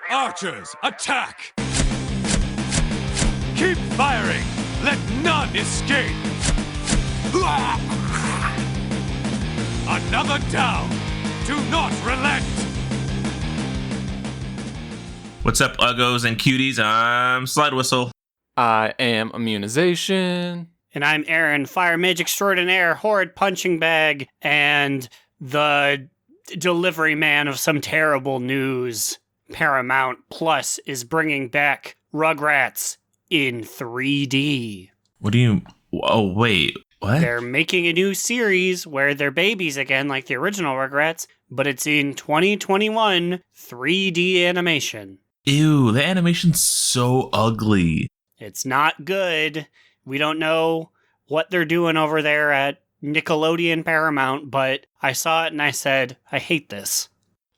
Archers, attack! Keep firing! Let none escape! Another down! Do not relent! What's up, uggos and cuties? I'm Slidewhistle. I am Immunization. And I'm Aaron, Fire Mage Extraordinaire, Horde Punching Bag, and the delivery man of some terrible news. Paramount Plus is bringing back Rugrats in 3D. What do you... Oh, wait. What? They're making a new series where they're babies again, like the original Rugrats, but it's in 2021 3D animation. Ew, the animation's so ugly. It's not good. We don't know what they're doing over there at Nickelodeon Paramount, but I saw it and I said, I hate this.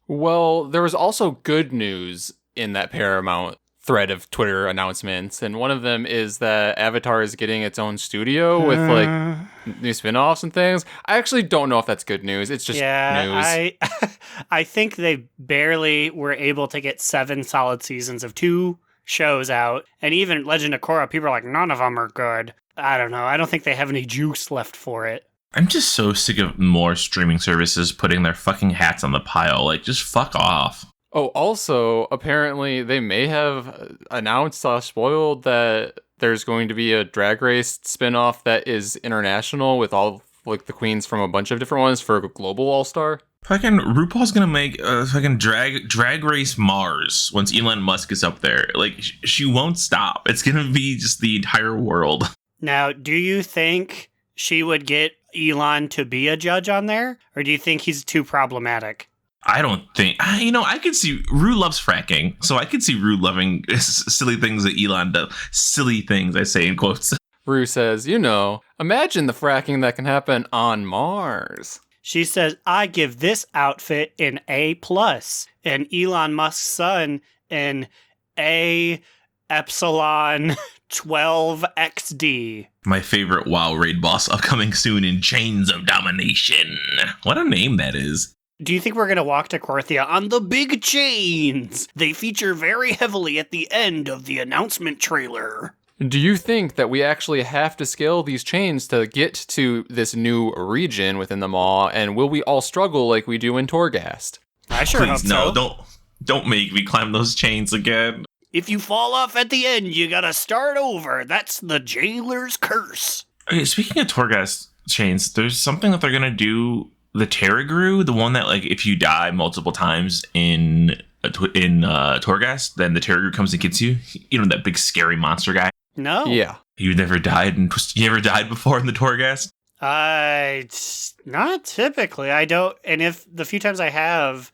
Well, there was also good news in that Paramount thread of Twitter announcements, and one of them is that Avatar is getting its own studio with new spin-offs and things. I actually don't know if that's good news. It's just news. I think they barely were able to get 7 solid seasons of 2 shows out, and even Legend of Korra, people are like, none of them are good. I don't know. I don't think they have any juice left for it. I'm just so sick of more streaming services putting their fucking hats on the pile. Like, just fuck off. Oh, also, apparently they may have announced spoiled that there's going to be a Drag Race spinoff that is international with all like the queens from a bunch of different ones for a global all-star. Fucking RuPaul's gonna make a fucking drag race Mars once Elon Musk is up there. Like, she won't stop. It's gonna be just the entire world. Now, do you think she would get Elon to be a judge on there? Or do you think he's too problematic? I don't think... I could see... Ru loves fracking, so I could see Ru loving silly things that Elon does. Silly things, I say in quotes. Ru says, imagine the fracking that can happen on Mars. She says, I give this outfit an A+, and Elon Musk's son an A epsilon 12XD. My favorite WoW raid boss upcoming soon in Chains of Domination. What a name that is. Do you think we're going to walk to Korthia on the big chains? They feature very heavily at the end of the announcement trailer. Do you think that we actually have to scale these chains to get to this new region within the mall, and will we all struggle like we do in Torghast? I sure hope so. No, don't make me climb those chains again. If you fall off at the end, you gotta start over. That's the jailer's curse. Okay, speaking of Torghast chains, there's something that they're gonna do. The Terragru, the one that, like, if you die multiple times in Torghast, then the Terragru comes and gets you. You know, that big scary monster guy. No. Yeah. You never died before in the Torghast? Not typically. I don't. And if the few times I have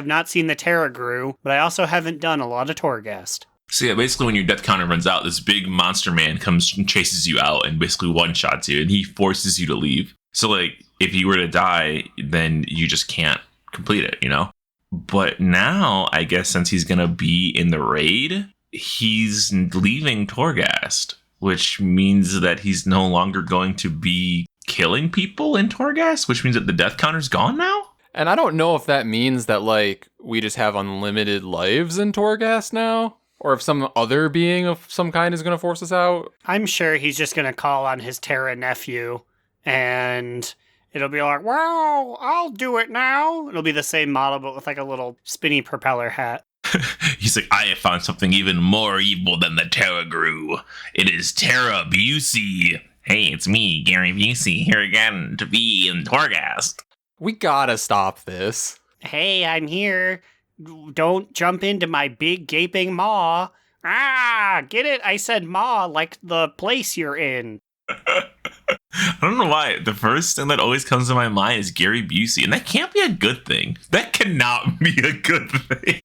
not seen the Terragru, but I also haven't done a lot of Torghast. So yeah, basically when your death counter runs out, this big monster man comes and chases you out and basically one-shots you, and he forces you to leave. So, like, if you were to die, then you just can't complete it, But now, I guess since he's going to be in the raid, he's leaving Torghast, which means that he's no longer going to be killing people in Torghast, which means that the death counter's gone now? And I don't know if that means that, like, we just have unlimited lives in Torghast now, or if some other being of some kind is going to force us out. I'm sure he's just going to call on his Terra nephew, and it'll be like, wow, I'll do it now. It'll be the same model, but with, like, a little spinny propeller hat. He's like, I have found something even more evil than the Terragru. It is Terra Busey. Hey, it's me, Gary Busey, here again to be in Torghast. We gotta stop this. Hey, I'm here. Don't jump into my big gaping maw. Ah, get it? I said maw like the place you're in. I don't know why. The first thing that always comes to my mind is Gary Busey, and that can't be a good thing. That cannot be a good thing.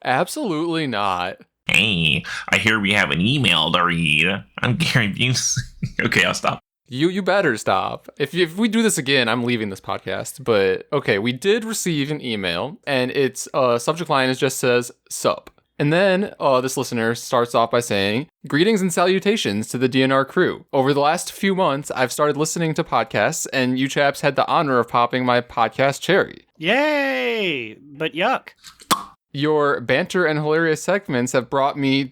Absolutely not. Hey, I hear we have an email to read. I'm Gary Busey. Okay, I'll stop. You better stop. If we do this again, I'm leaving this podcast. But okay, we did receive an email, and its subject line just says "sup." And then this listener starts off by saying, "Greetings and salutations to the DNR crew. Over the last few months, I've started listening to podcasts, and you chaps had the honor of popping my podcast cherry." Yay! But yuck. Your banter and hilarious segments have brought me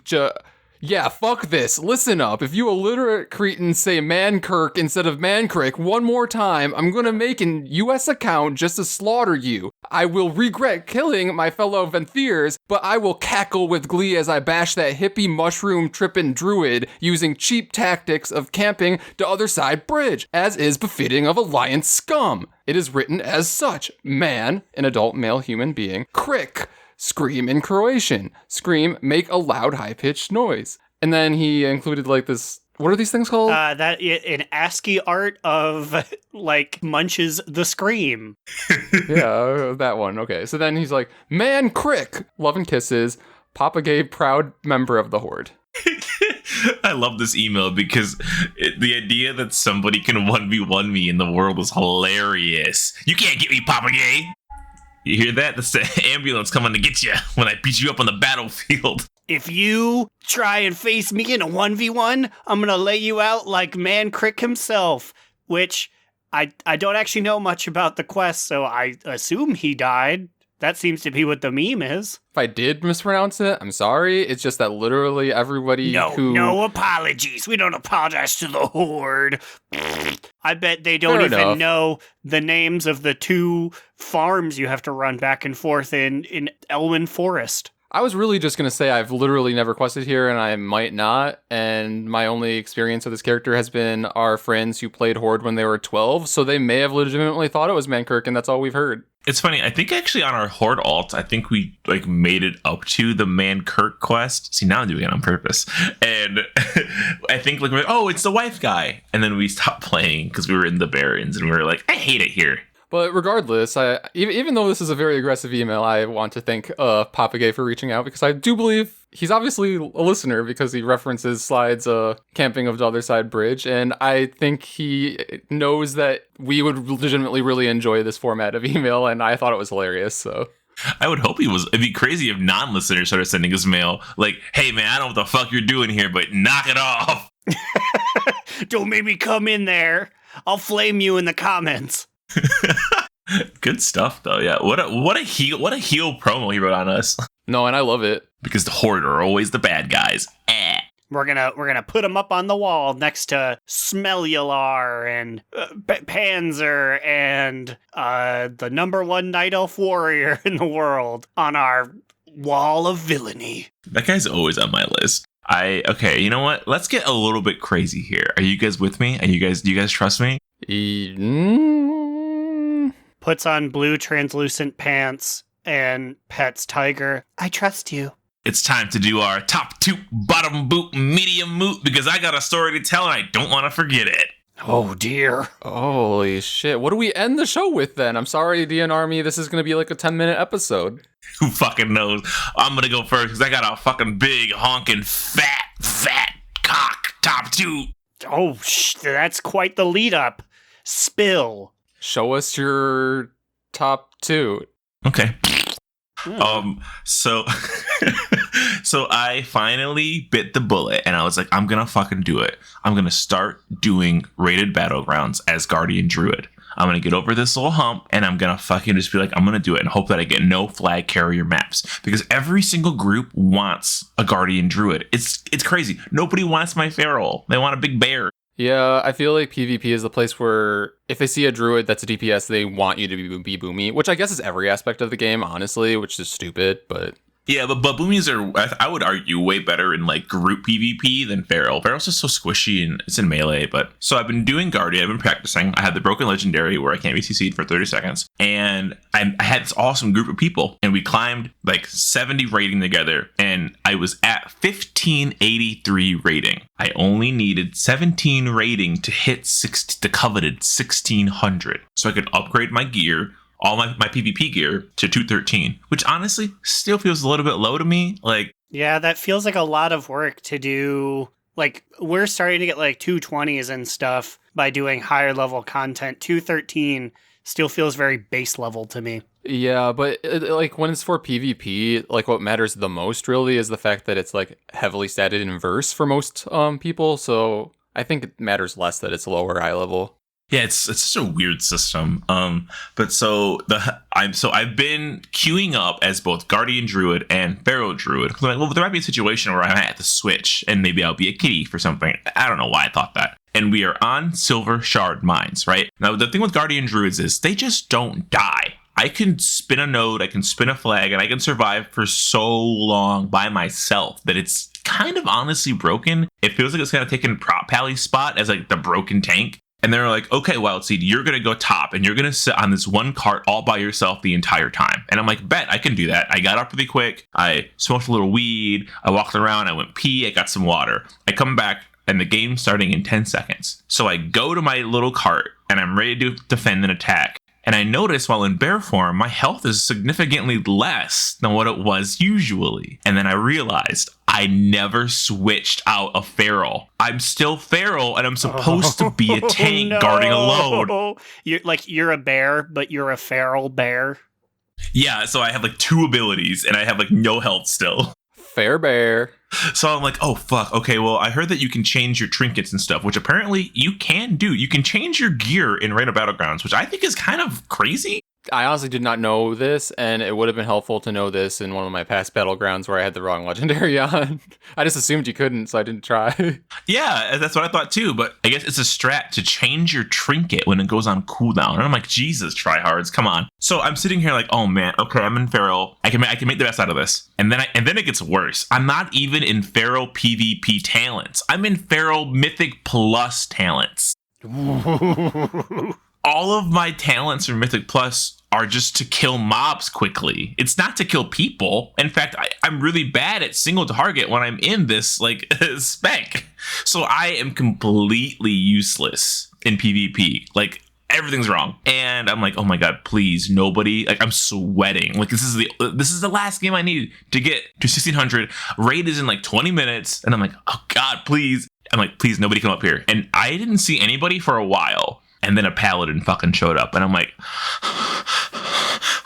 Yeah, fuck this. Listen up. If you illiterate cretins say Mankirk instead of Mancrick one more time, I'm gonna make an US account just to slaughter you. I will regret killing my fellow Venthirs, but I will cackle with glee as I bash that hippie mushroom trippin' druid using cheap tactics of camping to other side bridge, as is befitting of alliance scum. It is written as such. Man, an adult male human being. Crick. Scream in Croatian. Scream, make a loud, high-pitched noise. And then he included like this, what are these things called? That an ASCII art of like Munch's The Scream. Yeah, that one. Okay. So then he's like, man, crick, love and kisses, Papa Gay, proud member of the Horde. I love this email because the idea that somebody can 1v1 me in the world is hilarious. You can't get me, Papa Gay. You hear that? That's the ambulance coming to get you when I beat you up on the battlefield. If you try and face me in a 1v1, I'm going to lay you out like Man Crick himself, which I don't actually know much about the quest, so I assume he died. That seems to be what the meme is. If I did mispronounce it, I'm sorry. It's just that literally everybody No apologies. We don't apologize to the Horde. I bet they don't Fair even enough. know the names of the 2 farms you have to run back and forth in Elwyn Forest. I was really just going to say I've literally never quested here, and I might not, and my only experience with this character has been our friends who played Horde when they were 12, so they may have legitimately thought it was Mankirk, and that's all we've heard. It's funny, I think actually on our Horde alt, I think we like made it up to the Mankirk quest. See, now I'm doing it on purpose. And I think like, oh, it's the wife guy. And then we stopped playing because we were in the Barrens, and we were like, I hate it here. But regardless, even though this is a very aggressive email, I want to thank Papa Gay for reaching out, because I do believe he's obviously a listener because he references Slide's camping of the other side bridge, and I think he knows that we would legitimately really enjoy this format of email, and I thought it was hilarious, so... I would hope he was. It'd be crazy if non-listeners started sending us mail like, hey man, I don't know what the fuck you're doing here, but knock it off. Don't make me come in there. I'll flame you in the comments. Good stuff though. Yeah, what a heel promo he wrote on us. No, and I love it. Because the Horde are always the bad guys. We're gonna put them up on the wall next to Smellular and Panzer and the #1 Night Elf warrior in the world on our wall of villainy. That guy's always on my list. Okay, you know what? Let's get a little bit crazy here. Are you guys with me? Do you guys trust me? Puts on blue translucent pants and pets Tiger. I trust you. It's time to do our top toot, bottom boot, medium moot, because I got a story to tell and I don't want to forget it. Oh dear. Holy shit. What do we end the show with then? I'm sorry, DN Army. This is going to be like a 10-minute episode. Who fucking knows? I'm going to go first because I got a fucking big, honking, fat cock top toot. Oh, that's quite the lead up. Spill. Show us your top 2. Okay. So I finally bit the bullet and I was like, I'm gonna fucking do it. I'm gonna start doing rated battlegrounds as Guardian Druid. I'm gonna get over this little hump and I'm gonna fucking just be like, I'm gonna do it and hope that I get no flag carrier maps, because every single group wants a Guardian Druid. It's crazy. Nobody wants my feral. They want a big bear. Yeah, I feel like PvP is the place where if they see a druid that's a DPS, they want you to be boomy, which I guess is every aspect of the game, honestly, which is stupid, but... Yeah, but boomies are, I would argue, way better in like group PvP than Feral. Feral's just so squishy and it's in melee. But so I've been doing Guardian, I've been practicing. I had the Broken Legendary where I can't be CC'd for 30 seconds. And I had this awesome group of people and we climbed like 70 rating together and I was at 1583 rating. I only needed 17 rating to hit the coveted 1600. So I could upgrade my gear, all my PvP gear, to 213, which honestly still feels a little bit low to me. Like, yeah, that feels like a lot of work to do. Like, we're starting to get like 220s and stuff by doing higher level content. 213 still feels very base level to me. Yeah, but like when it's for PvP, like what matters the most really is the fact that it's like heavily statted in verse for most people. So I think it matters less that it's lower eye level. Yeah, it's such a weird system. But I've been queuing up as both Guardian Druid and Feral Druid. I'm like, well, there might be a situation where I might have to switch, and maybe I'll be a kitty for something. I don't know why I thought that. And we are on Silver Shard Mines, right? Now, the thing with Guardian Druids is they just don't die. I can spin a node, I can spin a flag, and I can survive for so long by myself that it's kind of honestly broken. It feels like it's kind of taken Prop Pally's spot as like the broken tank. And they're like, okay, Wild Seed, you're going to go top and you're going to sit on this one cart all by yourself the entire time. And I'm like, bet, I can do that. I got up really quick. I smoked a little weed. I walked around. I went pee. I got some water. I come back and the game's starting in 10 seconds. So I go to my little cart and I'm ready to defend and attack. And I notice while in bear form, my health is significantly less than what it was usually. And then I realized I never switched out of feral. I'm still feral and I'm supposed to be a tank guarding a load. You're a bear, but you're a feral bear. Yeah, so I have like 2 abilities and I have like no health still. Fair bear. So I'm like, oh, fuck. Okay, well, I heard that you can change your trinkets and stuff, which apparently you can do. You can change your gear in Raid of Battlegrounds, which I think is kind of crazy. I honestly did not know this, and it would have been helpful to know this in one of my past Battlegrounds where I had the wrong legendary on. I just assumed you couldn't, so I didn't try. Yeah, that's what I thought too, but I guess it's a strat to change your trinket when it goes on cooldown. And I'm like, Jesus, tryhards, come on. So I'm sitting here like, oh man, okay, I'm in feral. I can make the best out of this. And then it gets worse. I'm not even in feral PvP talents. I'm in feral Mythic Plus talents. All of my talents for Mythic Plus are just to kill mobs quickly. It's not to kill people. In fact, I'm really bad at single target when I'm in this like spec. So I am completely useless in PvP. Like everything's wrong. And I'm like, oh my God, please, nobody. Like I'm sweating. Like this is the last game I need to get to 1600. Raid is in like 20 minutes. And I'm like, oh God, please. I'm like, please, nobody come up here. And I didn't see anybody for a while. And then a paladin fucking showed up. And I'm like,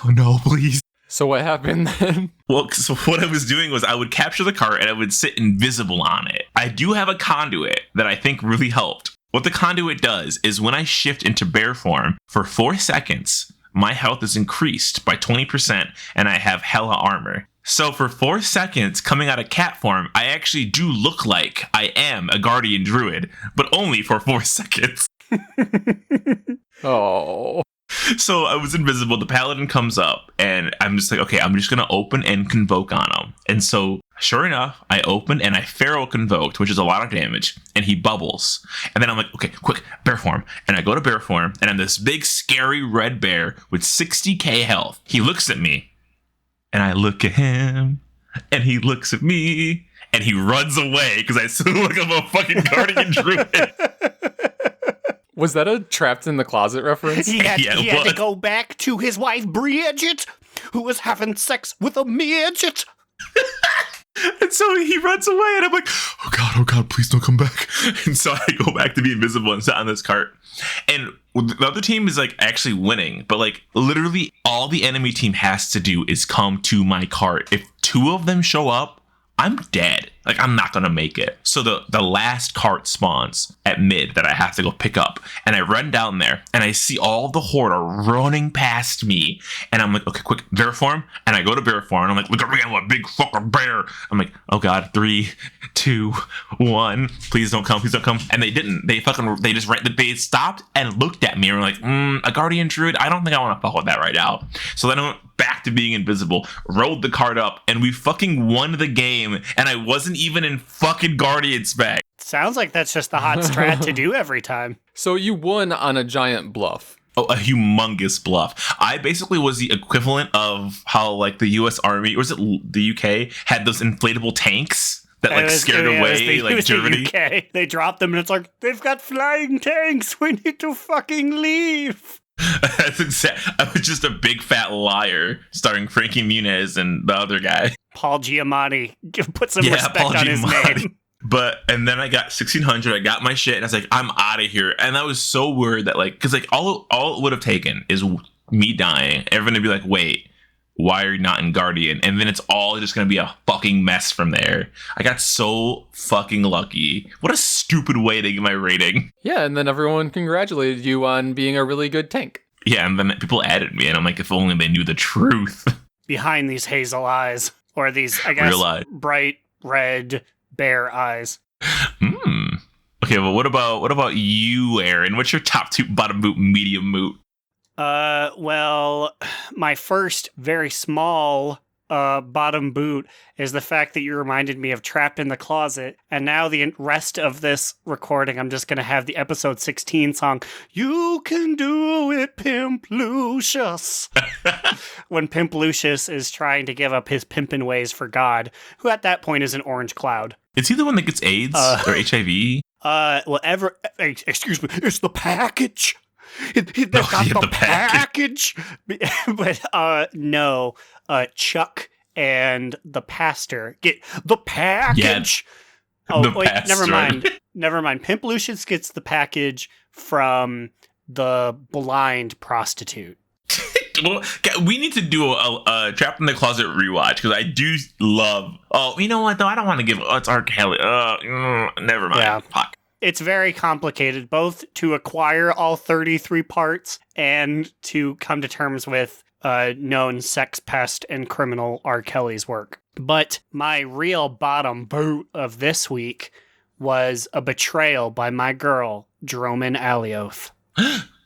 oh no, please. So what happened then? Well, so what I was doing was I would capture the cart and I would sit invisible on it. I do have a conduit that I think really helped. What the conduit does is when I shift into bear form for 4 seconds, my health is increased by 20% and I have hella armor. So for 4 seconds coming out of cat form, I actually do look like I am a guardian druid, but only for 4 seconds. Oh. So I was invisible. The paladin comes up and I'm just like, okay, I'm just going to open and convoke on him. And so sure enough, I opened and I feral convoked, which is a lot of damage. And he bubbles. And then I'm like, okay, quick, bear form. And I go to bear form and I'm this big, scary red bear with 60k health. He looks at me and I look at him and he looks at me and he runs away because I still look like I'm a fucking guardian druid. Was that a trapped in the closet reference? He had to go back to his wife, Bridget, who was having sex with a midget. And so he runs away, and I'm like, oh God, please don't come back. And so I go back to be invisible and sit on this cart. And the other team is like actually winning, but like literally all the enemy team has to do is come to my cart. If 2 of them show up, I'm dead. Like, I'm not going to make it. So the last cart spawns at mid that I have to go pick up. And I run down there and I see all the horde are running past me. And I'm like, okay, quick, bear form. And I go to bear form. And I'm like, look at me, I'm a big fucking bear. I'm like, oh God, 3, 2, 1. Please don't come. Please don't come. And they didn't. They just ran. They stopped and looked at me and were like, a guardian druid? I don't think I want to fuck with that right now. So then I went back to being invisible, rolled the card up, and we fucking won the game. And I wasn't even in fucking guardian spec. Sounds like that's just the hot strat to do every time. So you won on a giant bluff. Oh, a humongous bluff. I basically was the equivalent of how like the US Army, or was it the UK, had those inflatable tanks that like scared away like Germany. The UK. They dropped them and it's like, they've got flying tanks. We need to fucking leave. That's exact. I was just a big fat liar, starring Frankie Muniz and the other guy, Paul Giamatti. Put some respect on his name. And then I got 1600. I got my shit, and I was like, I'm out of here. And I was so worried that like, because like all it would have taken is me dying. Everyone would be like, wait, why are you not in Guardian? And then it's all just going to be a fucking mess from there. I got so fucking lucky. What a stupid way to get my rating. Yeah, and then everyone congratulated you on being a really good tank. Yeah, and then people added me, and I'm like, if only they knew the truth. Behind these hazel eyes, or these, I guess, Real eye. bright red bear eyes. Okay, well, what about you, Aaron? What's your top 2 bottom boot, medium moot? Well, my first very small bottom boot is the fact that you reminded me of Trapped in the Closet, and now the rest of this recording, I'm just going to have the episode 16 song, You Can Do It, Pimp Lucius, when Pimp Lucius is trying to give up his pimpin' ways for God, who at that point is an orange cloud. Is he the one that gets AIDS or HIV? Excuse me, it's the package. They've got the package. But no, Chuck and the pastor get the package. Yeah, oh, wait, pastor. Never mind. Pimp Lucius gets the package from the blind prostitute. Well, we need to do a Trapped in the Closet rewatch, because I do love... Oh, you know what, though? I don't want to give... Oh, it's R. Kelly. Never mind. Yeah. Fuck. It's very complicated, both to acquire all 33 parts and to come to terms with known sex pest and criminal R. Kelly's work. But my real bottom boot of this week was a betrayal by my girl, Droman Alioth.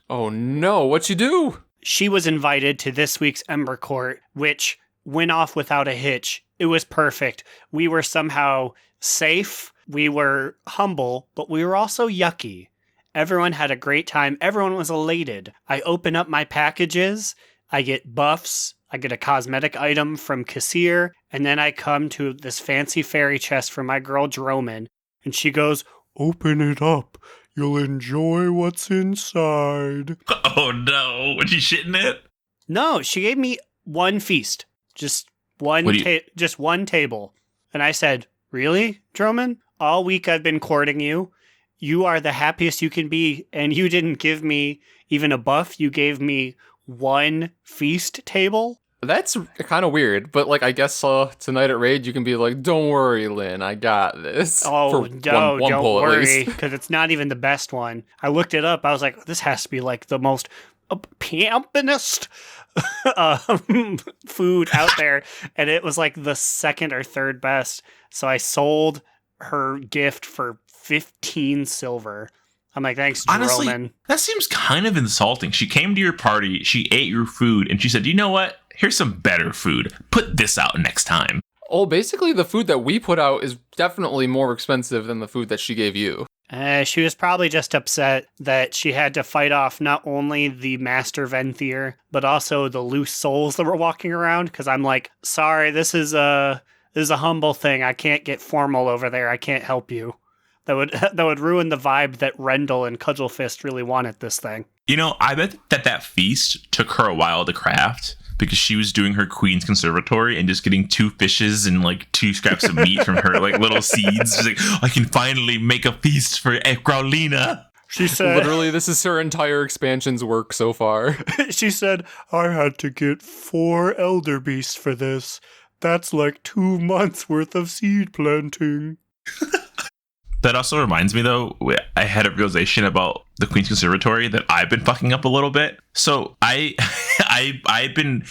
Oh no, what'd you do? She was invited to this week's Ember Court, which went off without a hitch. It was perfect. We were somehow safe. We were humble, but we were also yucky. Everyone had a great time. Everyone was elated. I open up my packages. I get buffs. I get a cosmetic item from Kassir. And then I come to this fancy fairy chest from my girl Droman. And she goes, "Open it up. You'll enjoy what's inside." Oh no, was she shitting it? No, she gave me one feast. Just one just one table. And I said, "Really, Droman? All week I've been courting you. You are the happiest you can be, and you didn't give me even a buff. You gave me one feast table?" That's kind of weird, but like I guess tonight at Raid you can be like, "Don't worry, Lynn, I got this." Oh, for no, one don't pull, worry, because it's not even the best one. I looked it up. I was like, this has to be like the most pimpinest food out there, and it was like the second or third best. So I sold her gift for 15 silver. I'm like, thanks, Honestly, Droman. that seems kind of insulting. She came to your party, she ate your food, and she said, "You know what? Here's some better food. Put this out next time." Oh, basically the food that we put out is definitely more expensive than the food that she gave you. She was probably just upset that she had to fight off not only the Master Venthyr, but also the loose souls that were walking around. Because I'm like, sorry, this is a humble thing. I can't get formal over there. I can't help you. That would ruin the vibe that Rendell and Cudgelfist really wanted this thing. You know, I bet that feast took her a while to craft, because she was doing her Queen's Conservatory and just getting 2 fishes and like 2 scraps of meat from her like little seeds. She's like, I can finally make a feast for Growliina. She said, literally, this is her entire expansion's work so far. She said, I had to get 4 elder beasts for this. That's like 2 months worth of seed planting. That also reminds me, though, I had a realization about the Queen's Conservatory that I've been fucking up a little bit. So I've been...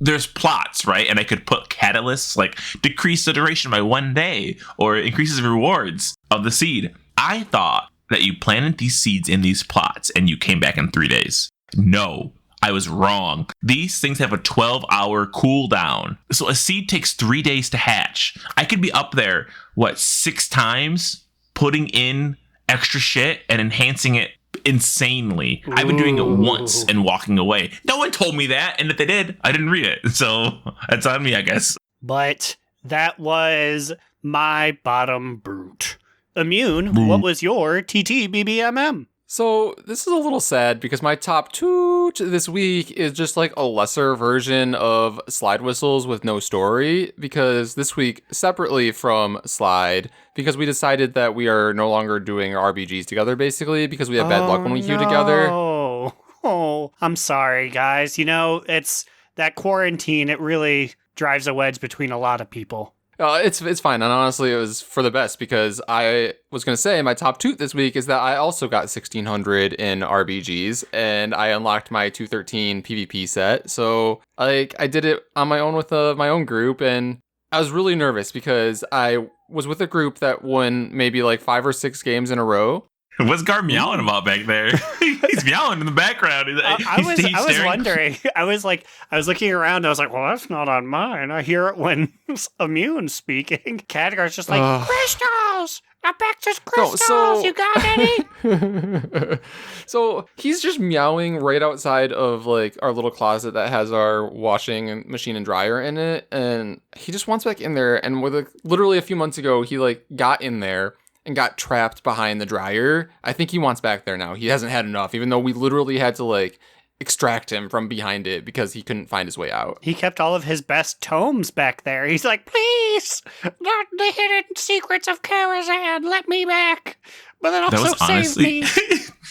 There's plots, right? And I could put catalysts, like decrease the duration by 1 day, or increases the rewards of the seed. I thought that you planted these seeds in these plots and you came back in 3 days. No, I was wrong. These things have a 12-hour cooldown. So a seed takes 3 days to hatch. I could be up there, 6 times? Putting in extra shit and enhancing it insanely. I've been doing it once and walking away. No one told me that, and if they did, I didn't read it. So that's on me, I guess. But that was my bottom boot. Immune, what was your TTBBMM? So this is a little sad because my top 2 this week is just like a lesser version of Slidewhistles with no story, because this week, separately from Slide, because we decided that we are no longer doing RBGs together, basically, because we have bad luck when we queue together. Oh, I'm sorry, guys. You know, it's that quarantine, it really drives a wedge between a lot of people. It's fine. And honestly, it was for the best because I was going to say my top toot this week is that I also got 1600 in RBGs and I unlocked my 213 PvP set. So like I did it on my own with my own group, and I was really nervous because I was with a group that won maybe like 5 or 6 games in a row. What's Gar meowing about back there? He's meowing in the background. I was wondering. I was looking around. I was like, well, that's not on mine. I hear it when Immune's speaking. Khadgar's just like, crystals! Abex's crystals! You got any? So he's just meowing right outside of like our little closet that has our washing machine and dryer in it. And he just wants back in there. And literally a few months ago, he like got in there and got trapped behind the dryer. I think he wants back there now. He hasn't had enough, even though we literally had to like extract him from behind it because he couldn't find his way out. He kept all of his best tomes back there. He's like, please, not the hidden secrets of Karazhan, let me back. But then also save me.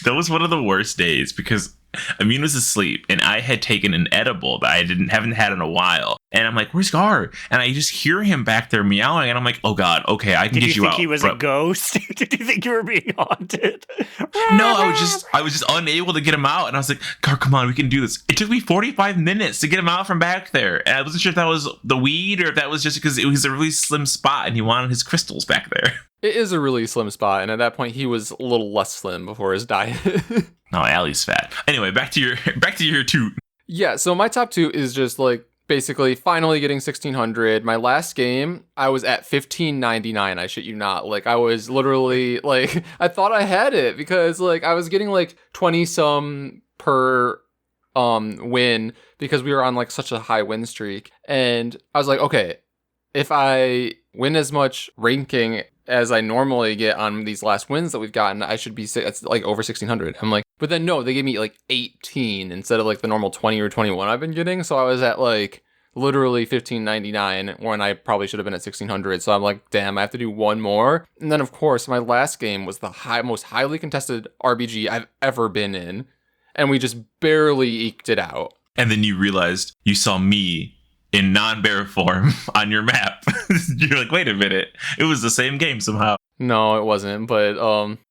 That was one of the worst days because Immune was asleep and I had taken an edible that I haven't had in a while. And I'm like, where's Gar? And I just hear him back there meowing and I'm like, oh God, okay, I can get you out. Did you think he was a ghost? Did you think you were being haunted? No, I was just unable to get him out. And I was like, Gar, come on, we can do this. It took me 45 minutes to get him out from back there. And I wasn't sure if that was the weed or if that was just because it was a really slim spot and he wanted his crystals back there. It is a really slim spot. And at that point, he was a little less slim before his diet. No, Allie's fat. Anyway, back to your toot. Yeah, so my top toot is just like basically finally getting 1600. My last game, I was at 1599. I shit you not. Like I was literally like, I thought I had it because like I was getting like 20 some per win because we were on like such a high win streak. And I was like, okay, if I win as much ranking as I normally get on these last wins that we've gotten, I should be it's like over 1600. I'm like, but then no, they gave me like 18 instead of like the normal 20 or 21 I've been getting. So I was at like literally 1599 when I probably should have been at 1600. So I'm like, damn, I have to do one more. And then of course my last game was the most highly contested RBG I've ever been in, and we just barely eked it out. And then you realized you saw me in non-bear form on your map. You're like, wait a minute, it was the same game somehow. No, it wasn't, but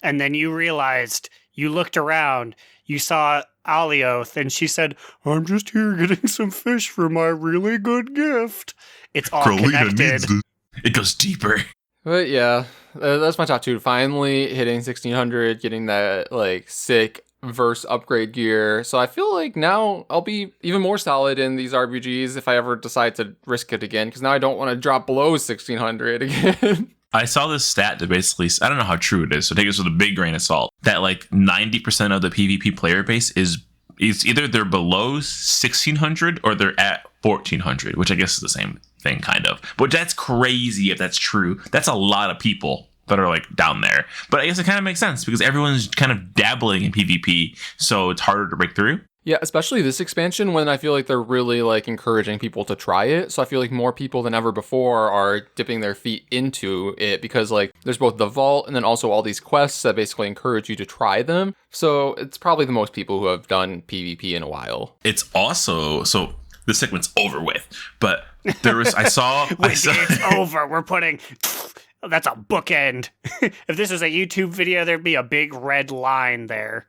and then you realized, you looked around, you saw Alioth, and she said, I'm just here getting some fish for my really good gift. It's all Growliina connected. It goes deeper. But yeah, that's my top two. Finally hitting 1600, getting that like sick verse upgrade gear. So I feel like now I'll be even more solid in these RPGs if I ever decide to risk it again, because now I don't want to drop below 1600 again. I saw this stat that basically, I don't know how true it is, so take this with a big grain of salt, that like 90% of the PvP player base is either they're below 1600 or they're at 1400, which I guess is the same thing kind of. But that's crazy if that's true. That's a lot of people that are like down there. But I guess it kind of makes sense because everyone's kind of dabbling in PvP, so it's harder to break through. Yeah, especially this expansion when I feel like they're really like encouraging people to try it. So I feel like more people than ever before are dipping their feet into it because like there's both the vault and then also all these quests that basically encourage you to try them. So it's probably the most people who have done PvP in a while. It's also, so this segment's over with, but there was, I saw It's over. We're putting... That's a bookend. If this was a YouTube video, there'd be a big red line there.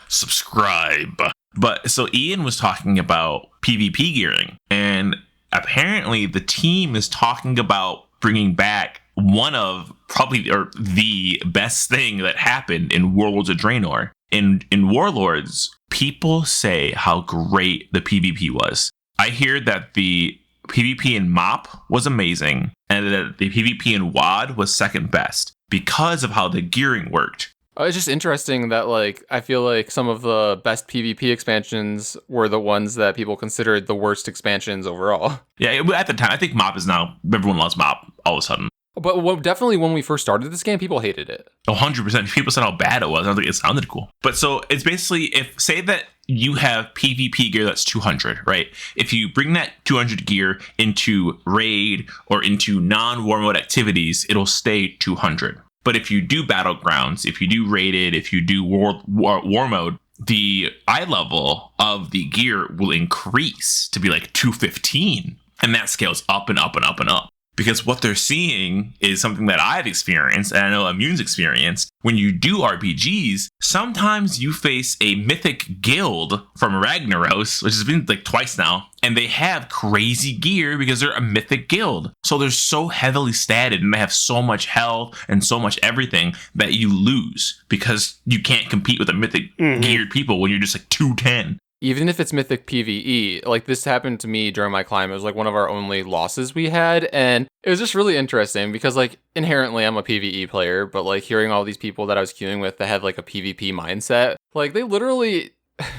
Subscribe. But so Ian was talking about PvP gearing, and apparently the team is talking about bringing back one of probably or the best thing that happened in Worlds of Draenor. In Warlords, people say how great the PvP was. I hear that the PvP in MOP was amazing, and that the PvP in WoD was second best because of how the gearing worked. It's just interesting that, like, I feel like some of the best PvP expansions were the ones that people considered the worst expansions overall. Yeah, at the time, I think MOP is now, everyone loves MOP all of a sudden. But definitely when we first started this game, people hated it. 100%. People said how bad it was. I was like, it sounded cool. But so it's basically, say that you have PvP gear that's 200, right? If you bring that 200 gear into raid or into non-war mode activities, it'll stay 200. But if you do battlegrounds, if you do raided, if you do war mode, the eye level of the gear will increase to be like 215. And that scales up and up and up and up. Because what they're seeing is something that I've experienced, and I know Immune's experienced. When you do RPGs, sometimes you face a mythic guild from Ragnaros, which has been like twice now, and they have crazy gear because they're a mythic guild. So they're so heavily statted, and they have so much health and so much everything that you lose because you can't compete with the mythic geared people when you're just like 210. Even if it's mythic PvE, like this happened to me during my climb. It was like one of our only losses we had. And it was just really interesting because like inherently I'm a PvE player, but like hearing all these people that I was queuing with that had like a PvP mindset, like they literally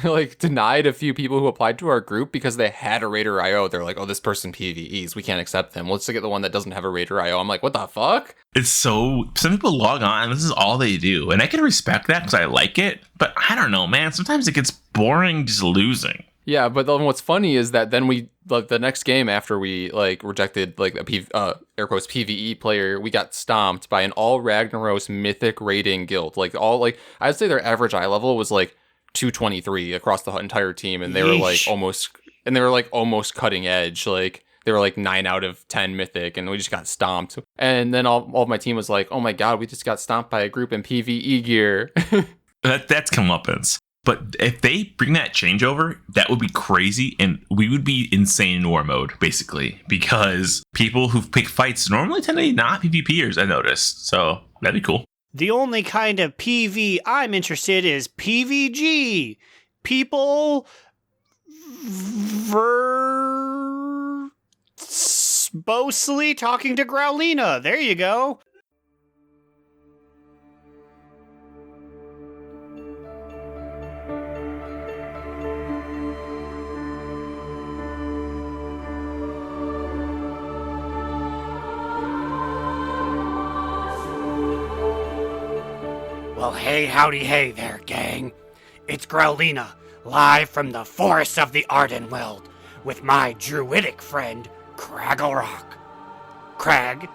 like denied a few people who applied to our group because they had a Raider IO. They're like, oh, this person PvEs. We can't accept them. Let's get the one that doesn't have a Raider IO. I'm like, what the fuck? It's so, some people log on and this is all they do. And I can respect that because I like it. But I don't know, man. Sometimes it gets boring just losing. Yeah, but then what's funny is that then we, like the next game after we like rejected like a air quotes PvE player, we got stomped by an all Ragnaros mythic raiding guild. Like all like, I'd say their average eye level was like 223 across the entire team, and they were like almost cutting edge. Like they were like 9 out of 10 mythic, and we just got stomped. And then all of my team was like, oh my god, we just got stomped by a group in PvE gear. That's comeuppance. But if they bring that changeover, that would be crazy, and we would be insane in war mode, basically, because people who pick fights normally tend to be not PvPers, I noticed. So that'd be cool. The only kind of PV I'm interested is PVG. People verbosely talking to Growliina. There you go. Well, hey, howdy, hey there, gang. It's Growliina, live from the forests of the Ardenweld, with my druidic friend, Cragglrock. Crag,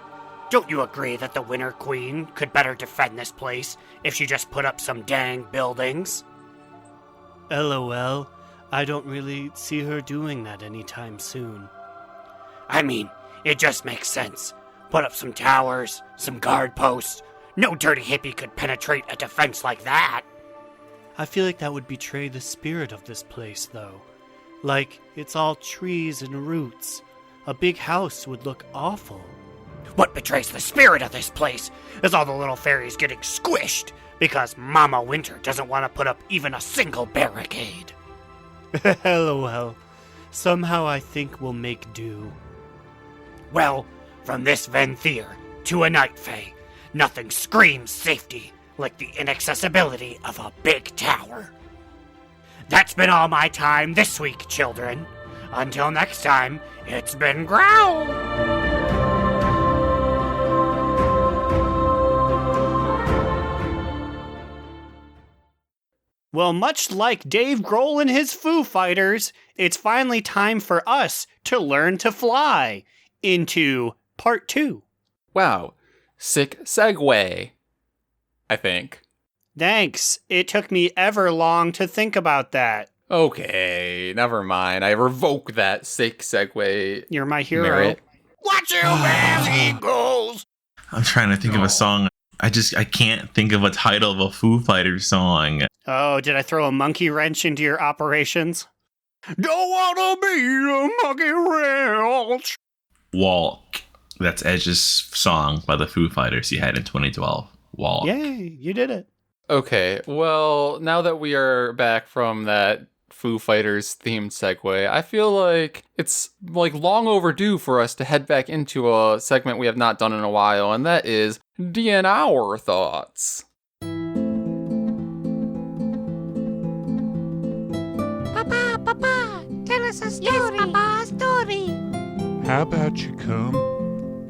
don't you agree that the Winter Queen could better defend this place if she just put up some dang buildings? LOL, I don't really see her doing that anytime soon. I mean, it just makes sense. Put up some towers, some guard posts. No dirty hippie could penetrate a defense like that. I feel like that would betray the spirit of this place, though. Like, it's all trees and roots. A big house would look awful. What betrays the spirit of this place is all the little fairies getting squished because Mama Winter doesn't want to put up even a single barricade. LOL. Somehow I think we'll make do. Well, from this Venthyr to a Night Fae, nothing screams safety like the inaccessibility of a big tower. That's been all my time this week, children. Until next time, it's been Growl! Well, much like Dave Grohl and his Foo Fighters, it's finally time for us to learn to fly into part 2. Wow. Sick segue, I think. Thanks. It took me ever long to think about that. Okay, never mind. I revoke that sick segue. You're my hero. Merit. Watch him as he goes. I'm trying to think of a song. I can't think of a title of a Foo Fighters song. Oh, did I throw a monkey wrench into your operations? Don't wanna be a monkey wrench. Walk. That's Edge's song by the Foo Fighters he had in 2012. Walk. Yay, you did it. Okay, well, now that we are back from that Foo Fighters themed segue, I feel like it's like long overdue for us to head back into a segment we have not done in a while, and that is DNR thoughts. Papa, tell us a story. Yes, Papa, a story. How about you come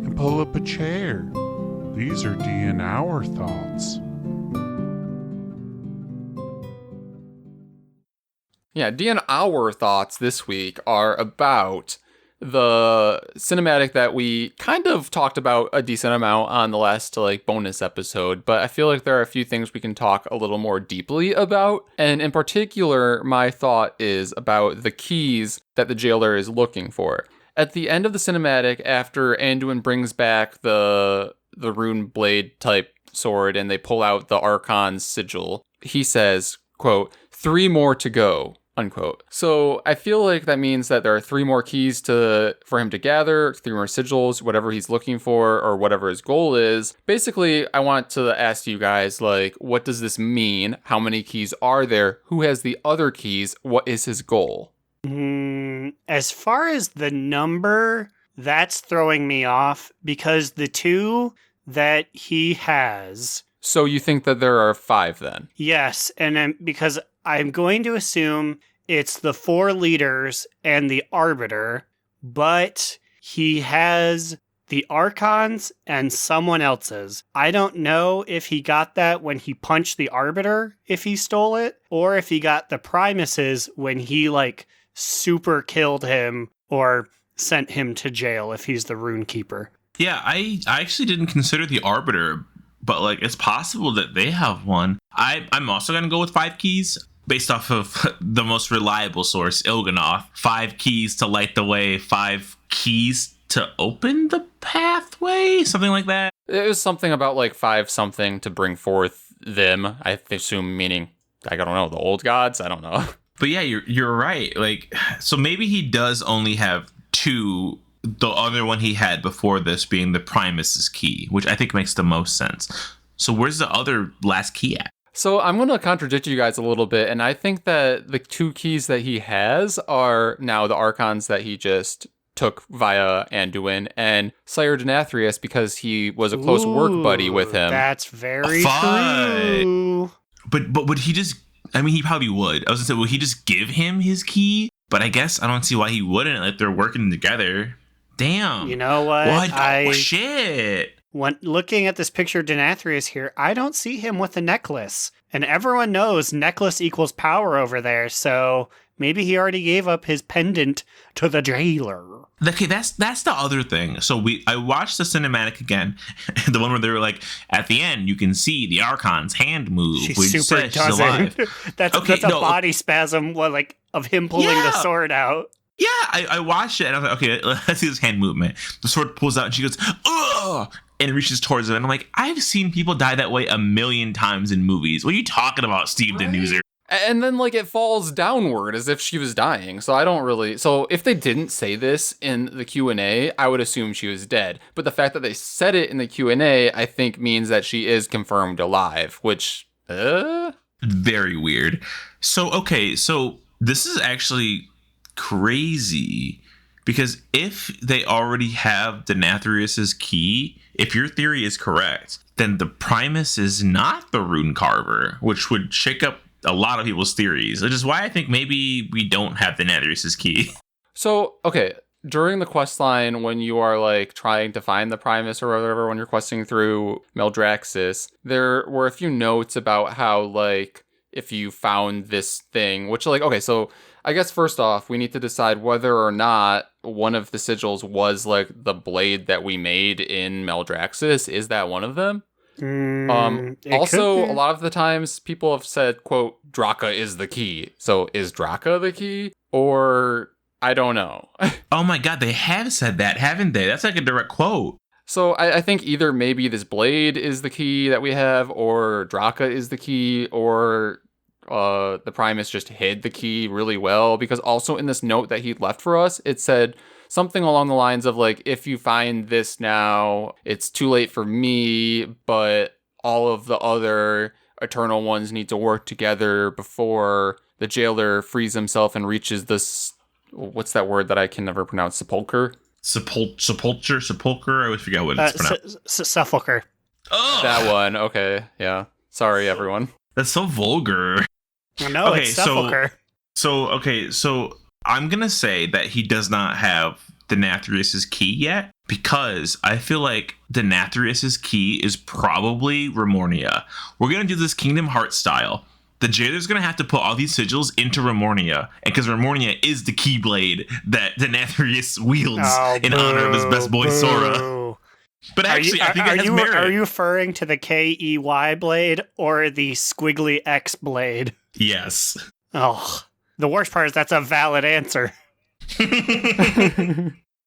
and pull up a chair? These are DNR thoughts. Yeah, DNR thoughts this week are about the cinematic that we kind of talked about a decent amount on the last like bonus episode, but I feel like there are a few things we can talk a little more deeply about. And in particular, my thought is about the keys that the jailer is looking for. At the end of the cinematic, after Anduin brings back the rune blade type sword and they pull out the Archon's sigil, he says, quote, 3 more to go, unquote. So I feel like that means that there are 3 more keys for him to gather, 3 more sigils, whatever he's looking for or whatever his goal is. Basically, I want to ask you guys, like, what does this mean? How many keys are there? Who has the other keys? What is his goal? As far as the number, that's throwing me off because the 2 that he has. So you think that there are 5 then? Yes, and because I'm going to assume it's the 4 leaders and the arbiter, but he has the Archons and someone else's. I don't know if he got that when he punched the arbiter, if he stole it, or if he got the Primus's when he like super killed him or sent him to jail if he's the rune keeper. Yeah, I actually didn't consider the arbiter, but like it's possible that they have one. I'm also gonna go with 5 keys based off of the most reliable source, Il'gynoth. 5 keys to light the way, 5 keys to open the pathway, something like that. It was something about like 5 something to bring forth them, I assume, meaning, I don't know, the old gods? I don't know. But yeah, you're right. Like, so maybe he does only have 2. The other one he had before this being the Primus's key, which I think makes the most sense. So where's the other last key at? So I'm going to contradict you guys a little bit, and I think that the 2 keys that he has are now the Archons that he just took via Anduin, and Sire Denathrius because he was a close work buddy with him. That's very true. But would he just... I mean, he probably would. I was going to say, would he just give him his key? But I guess I don't see why he wouldn't if they're working together. Damn. You know what? Oh, shit. When looking at this picture of Denathrius here, I don't see him with a necklace. And everyone knows necklace equals power over there, so maybe he already gave up his pendant to the jailer. Okay, that's the other thing. So I watched the cinematic again, the one where they were like, at the end, you can see the Archon's hand move. She super doesn't. That's a body spasm, of him pulling the sword out. Yeah, I watched it and I was like, okay, let's see this hand movement. The sword pulls out and she goes, ugh, and reaches towards him. And I'm like, I've seen people die that way 1,000,000 times in movies. What are you talking about, Steve Denuser? And then it falls downward as if she was dying. So I don't really... So if they didn't say this in the Q&A, I would assume she was dead. But the fact that they said it in the Q&A, I think means that she is confirmed alive, which... Very weird. So, okay, so this is actually crazy because if they already have Denathrius's key, if your theory is correct, then the Primus is not the rune carver, which would shake up a lot of people's theories, which is why I think maybe we don't have Denathrius's key. So, okay, during the quest line, when you are trying to find the Primus or whatever, when you're questing through Maldraxxus, there were a few notes about how if you found this thing, which okay, so I guess first off, we need to decide whether or not one of the sigils was the blade that we made in Maldraxxus. Is that one of them? Also, a lot of the times people have said, quote, Draka is the key. So is Draka the key? Or I don't know. Oh my god, they have said that, haven't they? That's a direct quote. So I think either maybe this blade is the key that we have, or Draka is the key, or the Primus just hid the key really well, because also in this note that he left for us, it said something along the lines of if you find this now, it's too late for me, but all of the other Eternal Ones need to work together before the jailer frees himself and reaches this, what's that word that I can never pronounce, sepulcher? Sepulcher? I always forget what it's pronounced. Sepulcher. Oh! That one, okay, yeah. Sorry, everyone. That's so vulgar. No, okay, it's sepulcher. So I'm going to say that he does not have Denathrius's key yet, because I feel like Denathrius's key is probably Remornia. We're going to do this Kingdom Hearts style. the jailer's going to have to put all these sigils into Remornia. And because Remornia is the keyblade that Denathrius wields in honor of his best boy, Sora. But actually, I think it has merit. Are you referring to the KEY blade or the squiggly X blade? Yes. Oh, the worst part is that's a valid answer.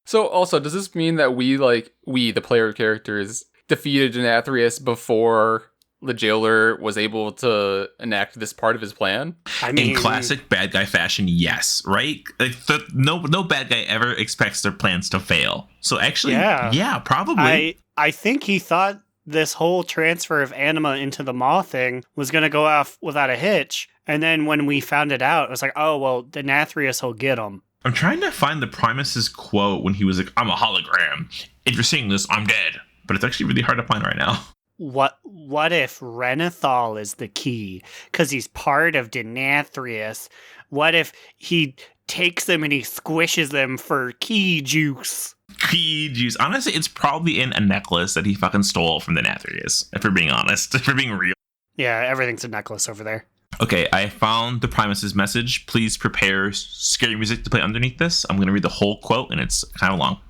So also, does this mean that we, the player characters, defeated Denathrius before the jailer was able to enact this part of his plan? I mean, in classic bad guy fashion, yes, right? Like no bad guy ever expects their plans to fail. So actually, yeah, probably. I think he thought this whole transfer of anima into the Maw thing was going to go off without a hitch. And then when we found it out, it was like, oh, well, Denathrius will get him. I'm trying to find the Primus's quote when he was like, I'm a hologram. If you're seeing this, I'm dead. But it's actually really hard to find right now. What if Renathal is the key? Because he's part of Denathrius. What if he takes them and he squishes them for key juice? Key juice. Honestly, it's probably in a necklace that he fucking stole from Denathrius, if we're being honest, if we're being real. Yeah, everything's a necklace over there. Okay, I found the Primus's message. Please prepare scary music to play underneath this. I'm going to read the whole quote, and it's kind of long.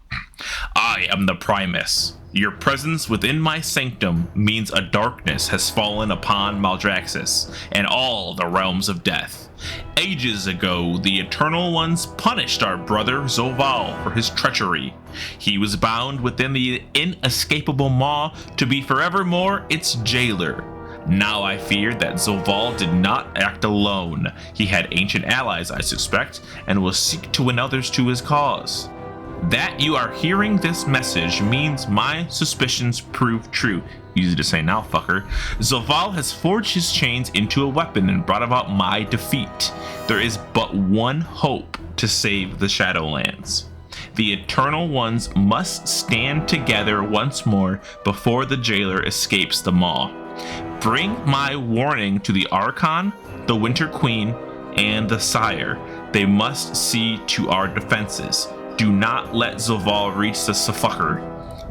I am the Primus. Your presence within my sanctum means a darkness has fallen upon Maldraxxus and all the realms of death. Ages ago, the Eternal Ones punished our brother Zoval for his treachery. He was bound within the inescapable maw to be forevermore its jailer. Now I fear that Zoval did not act alone. He had ancient allies, I suspect, and will seek to win others to his cause. That you are hearing this message means my suspicions prove true. Easy to say now, fucker. Zoval has forged his chains into a weapon and brought about my defeat. There is but one hope to save the Shadowlands. The Eternal Ones must stand together once more before the jailer escapes the maw. Bring my warning to the Archon, the Winter Queen, and the Sire. They must see to our defenses. Do not let Zoval reach the Safucker.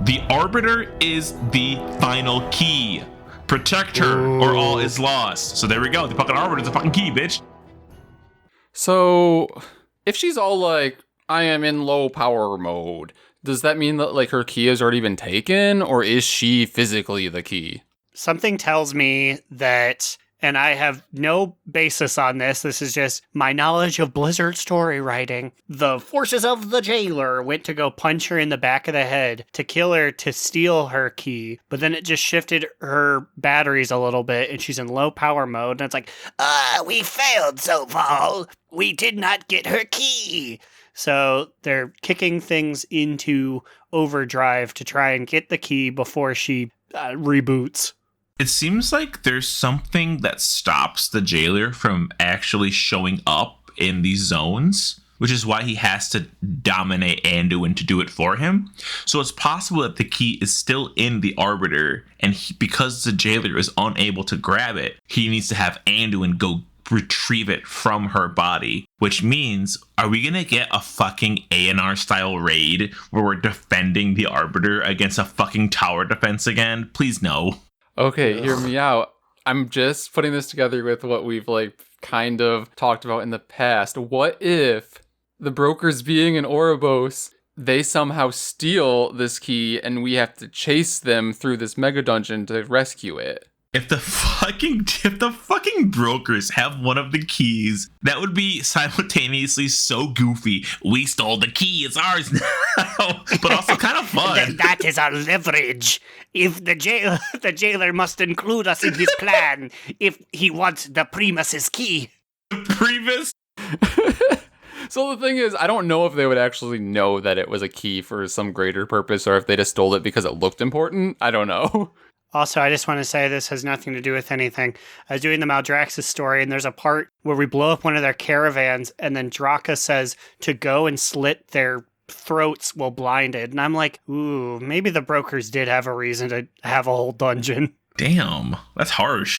The Arbiter is the final key. Protect her or all is lost. So there we go. The fucking Arbiter is the fucking key, bitch. So if she's all like, I am in low power mode, does that mean that her key has already been taken, or is she physically the key? Something tells me that, and I have no basis on this is just my knowledge of Blizzard story writing, the forces of the jailer went to go punch her in the back of the head to kill her to steal her key, but then it just shifted her batteries a little bit and she's in low power mode, and it's like, we failed, Zoval. We did not get her key. So they're kicking things into overdrive to try and get the key before she reboots. It seems like there's something that stops the jailer from actually showing up in these zones, which is why he has to dominate Anduin to do it for him. So it's possible that the key is still in the Arbiter, and because the jailer is unable to grab it, he needs to have Anduin go retrieve it from her body, which means, are we gonna get a fucking A&R style raid where we're defending the Arbiter against a fucking tower defense again? Please no. Okay, hear me out. I'm just putting this together with what we've kind of talked about in the past. What if the brokers being in Ouroboros, they somehow steal this key and we have to chase them through this mega dungeon to rescue it? If the fucking brokers have one of the keys, that would be simultaneously so goofy. We stole the key, it's ours now, but also kind of fun. That is our leverage. If the jailer must include us in his plan, if he wants the Primus's key. Primus? So the thing is, I don't know if they would actually know that it was a key for some greater purpose, or if they just stole it because it looked important. I don't know. Also, I just want to say this has nothing to do with anything. I was doing the Maldraxxus story, and there's a part where we blow up one of their caravans, and then Draka says to go and slit their throats while blinded. And I'm like, ooh, maybe the brokers did have a reason to have a whole dungeon. Damn, that's harsh.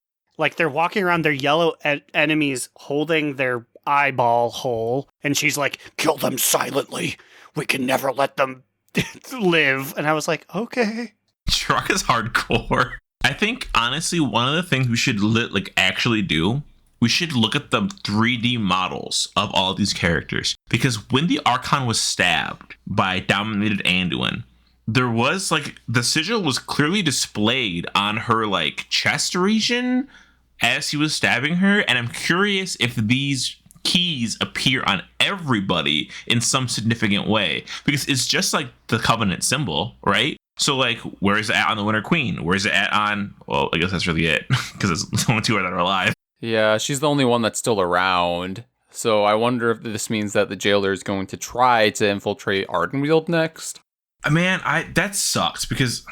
They're walking around their yellow enemies holding their eyeball hole, and she's like, kill them silently. We can never let them live. And I was like, okay. Truck is hardcore. I think, honestly, one of the things we should actually do we should look at the 3D models of all of these characters. Because when the Archon was stabbed by dominated Anduin, there was like the sigil was clearly displayed on her like chest region as he was stabbing her. And I'm curious if these keys appear on everybody in some significant way, because it's just like the Covenant symbol, right? So like, where is it at on the Winter Queen? Where is it at on, well, I guess that's really it, because it's the only two that are alive. Yeah, she's the only one that's still around. So I wonder if this means that the jailer is going to try to infiltrate Ardenweald next. Man, that sucks, because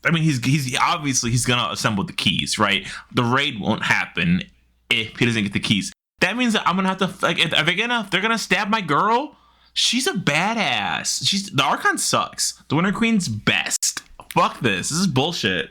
I mean, he's obviously he's gonna assemble the keys, right? The raid won't happen if he doesn't get the keys. That means that I'm gonna have to like, they're gonna stab my girl. She's a badass. The Archon sucks. The Winter Queen's best. Fuck this. This is bullshit.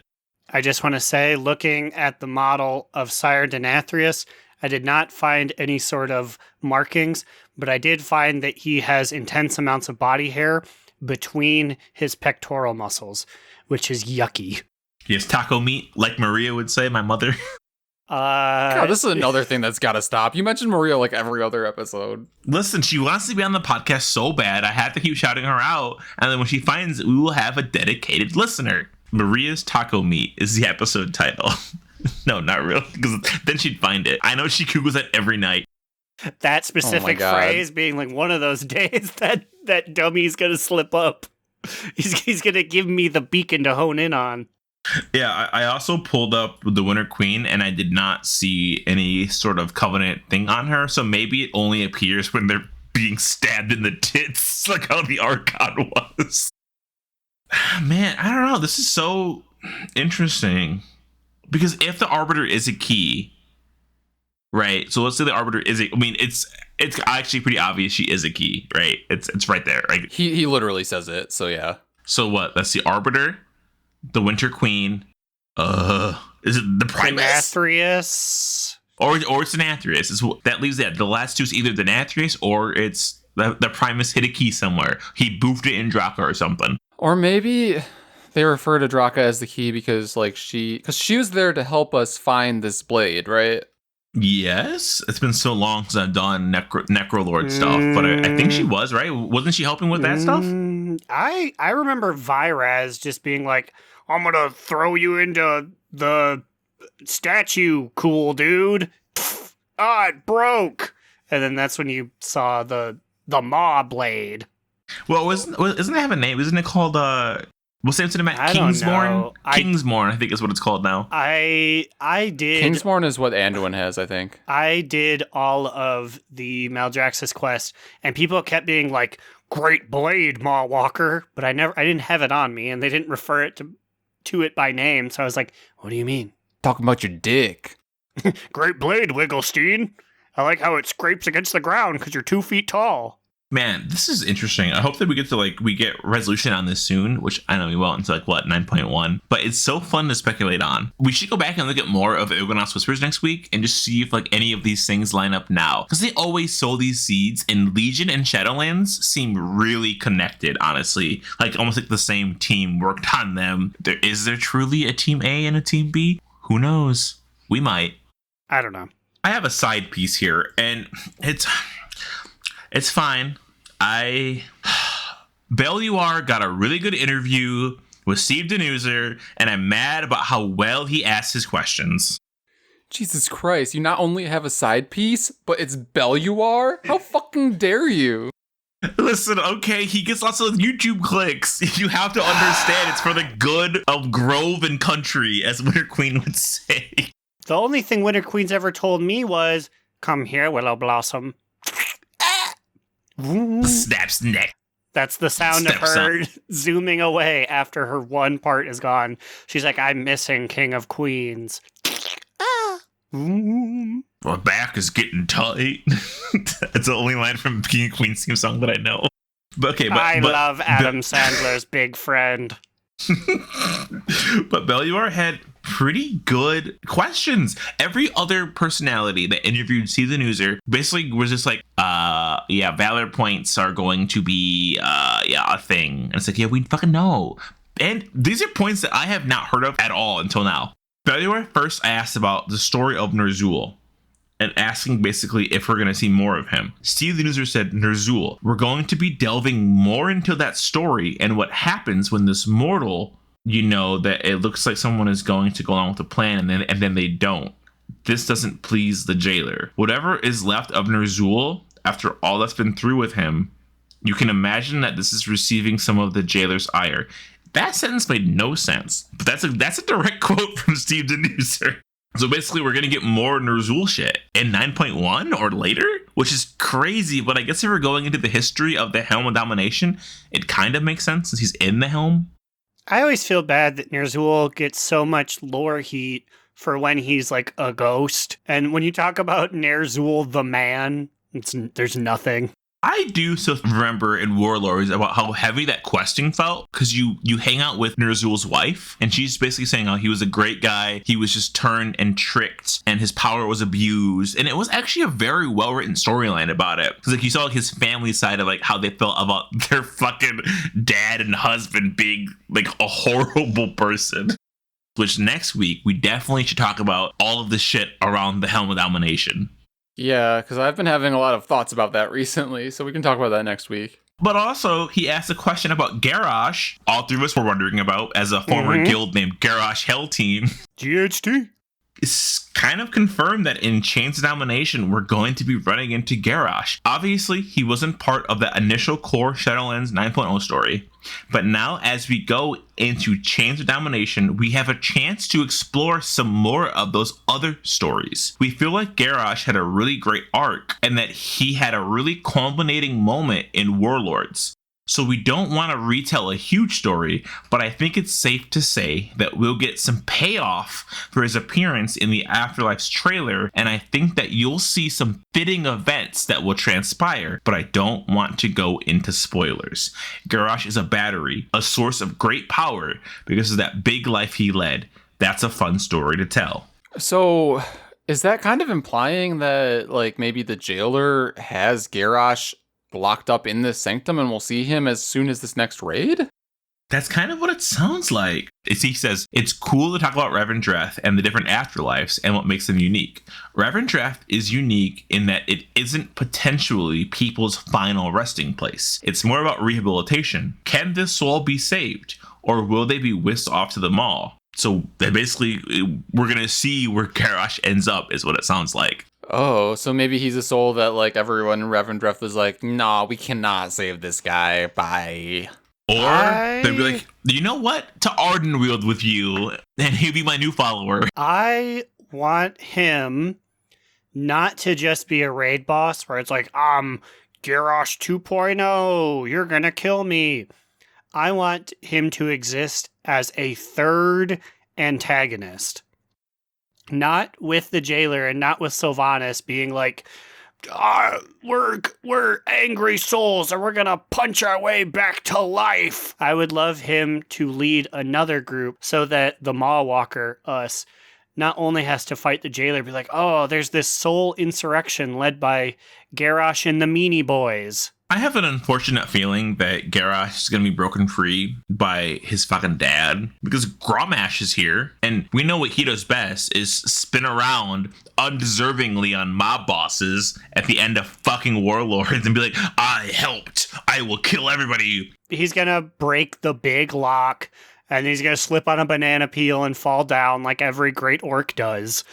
I just want to say, looking at the model of Sire Denathrius, I did not find any sort of markings, but I did find that he has intense amounts of body hair between his pectoral muscles, which is yucky. He has taco meat, like Maria would say, my mother. God, this is another thing that's got to stop. You mentioned Maria like every other episode. Listen, she wants to be on the podcast so bad, I have to keep shouting her out. And then when she finds it, we will have a dedicated listener. Maria's Taco Meat is the episode title. No, not really, because then she'd find it. I know she Googles that every night. That specific phrase being like one of those days that dummy's gonna slip up. He's gonna give me the beacon to hone in on. Yeah, I also pulled up the Winter Queen, and I did not see any sort of Covenant thing on her. So maybe it only appears when they're being stabbed in the tits, like how the Archon was. Man, I don't know. This is so interesting. Because if the Arbiter is a key, right? So let's say the Arbiter is I mean, it's actually pretty obvious she is a key, right? It's right there, right? He literally says it, so yeah. So what? That's the Arbiter, the Winter Queen. Is it the Primus? Denathrius. Or it's Denathrius. That leaves that. The last two is either Denathrius or it's the Primus hit a key somewhere. He boofed it in Draka or something. Or maybe they refer to Draka as the key because she was there to help us find this blade, right? Yes, it's been so long since I've done Necrolord stuff, but I think she was, right? Wasn't she helping with that stuff? I remember Viraz just being like, I'm gonna throw you into the statue, cool dude. It broke. And then that's when you saw the Maw blade. Well, isn't it have a name? Isn't it called what's the name to the map? Kingsmorn? Kingsmorn, I think is what it's called now. I did. Kingsmorn is what Anduin has, I think. I did all of the Maldraxxus quest, and people kept being like, "Great blade, Maw Walker," but I didn't have it on me, and they didn't refer it to it by name. So I was like, "What do you mean?" Talking about your dick. Great blade, Wigglestein. I like how it scrapes against the ground because you're 2 feet tall. Man, this is interesting. I hope that we get resolution on this soon, which I know we won't until 9.1. But it's so fun to speculate on. We should go back and look at more of Il'gynoth's Whispers next week and just see if any of these things line up now. Because they always sow these seeds, and Legion and Shadowlands seem really connected, honestly. Almost like the same team worked on them. Is there truly a Team A and a Team B? Who knows? We might. I don't know. I have a side piece here, and it's fine. Belluar got a really good interview with Steve Denuser, and I'm mad about how well he asked his questions. Jesus Christ, you not only have a side piece, but it's Belluar? How fucking dare you? Listen, okay, he gets lots of YouTube clicks. You have to understand it's for the good of Grove and country, as Winter Queen would say. The only thing Winter Queen's ever told me was, "Come here, Willow Blossom." Snaps neck. That's the sound of her zooming away after her one part is gone. She's like, "I'm missing King of Queens." My back is getting tight. That's the only line from King of Queens theme song that I know. I love Adam Sandler's big friend. But Belluar had pretty good questions. Every other personality that interviewed Steve the Newser basically was just like, Valor points are going to be, a thing. And it's like, yeah, we fucking know. And these are points that I have not heard of at all until now. Belluar first asked about the story of Ner'zhul. and asking basically if we're going to see more of him. Steve the Newser said, Ner'zhul, we're going to be delving more into that story and what happens when this mortal, that it looks like someone is going to go along with the plan and then they don't. This doesn't please the jailer. Whatever is left of Ner'zhul after all that's been through with him, you can imagine that this is receiving some of the jailer's ire. That sentence made no sense, but that's a direct quote from Steve the Newser. So basically, we're going to get more Ner'zhul shit in 9.1 or later, which is crazy. But I guess if we're going into the history of the Helm of Domination, it kind of makes sense since he's in the Helm. I always feel bad that Ner'zhul gets so much lore heat for when he's like a ghost. And when you talk about Ner'zhul the man, there's nothing. I do still remember in Warlords about how heavy that questing felt, because you hang out with Ner'zhul's wife, and she's basically saying how he was a great guy, he was just turned and tricked, and his power was abused, and it was actually a very well-written storyline about it, because you saw his family side of how they felt about their fucking dad and husband being a horrible person. Which next week, we definitely should talk about all of the shit around the Helm of Domination. Yeah, because I've been having a lot of thoughts about that recently, so we can talk about that next week. But also, he asked a question about Garrosh, all three of us were wondering about, as a former guild named Garrosh Hell Team. GHT. It's kind of confirmed that in Chains of Domination, we're going to be running into Garrosh. Obviously, he wasn't part of the initial core Shadowlands 9.0 story. But now, as we go into Chains of Domination, we have a chance to explore some more of those other stories. We feel like Garrosh had a really great arc, and that he had a really culminating moment in Warlords. So we don't want to retell a huge story, but I think it's safe to say that we'll get some payoff for his appearance in the Afterlife's trailer, and I think that you'll see some fitting events that will transpire, but I don't want to go into spoilers. Garrosh is a battery, a source of great power because of that big life he led. That's a fun story to tell. So, is that kind of implying that, maybe the jailer has Garrosh locked up in this sanctum and we'll see him as soon as this next raid? That's kind of what it sounds like. He says, it's cool to talk about Revendreth and the different afterlives and what makes them unique. Revendreth is unique in that it isn't potentially people's final resting place. It's more about rehabilitation. Can this soul be saved? Or will they be whisked off to the Maw? So basically, we're going to see where Garrosh ends up, is what it sounds like. Oh, so maybe he's a soul that, everyone in Revendreth is like, nah, we cannot save this guy, bye. Or they'd be like, you know what? To Ardenweald with you, and he'll be my new follower. I want him not to just be a raid boss where it's like, Garrosh 2.0, you're gonna kill me. I want him to exist as a third antagonist. Not with the jailer and not with Sylvanas being like, we're angry souls and we're gonna punch our way back to life. I would love him to lead another group so that the Maw Walker, us, not only has to fight the jailer, be like, oh, there's this soul insurrection led by Garrosh and the Meanie Boys. I have an unfortunate feeling that Garrosh is going to be broken free by his fucking dad, because Grommash is here, and we know what he does best is spin around undeservingly on mob bosses at the end of fucking Warlords and be like, I helped, I will kill everybody. He's going to break the big lock, and he's going to slip on a banana peel and fall down like every great orc does.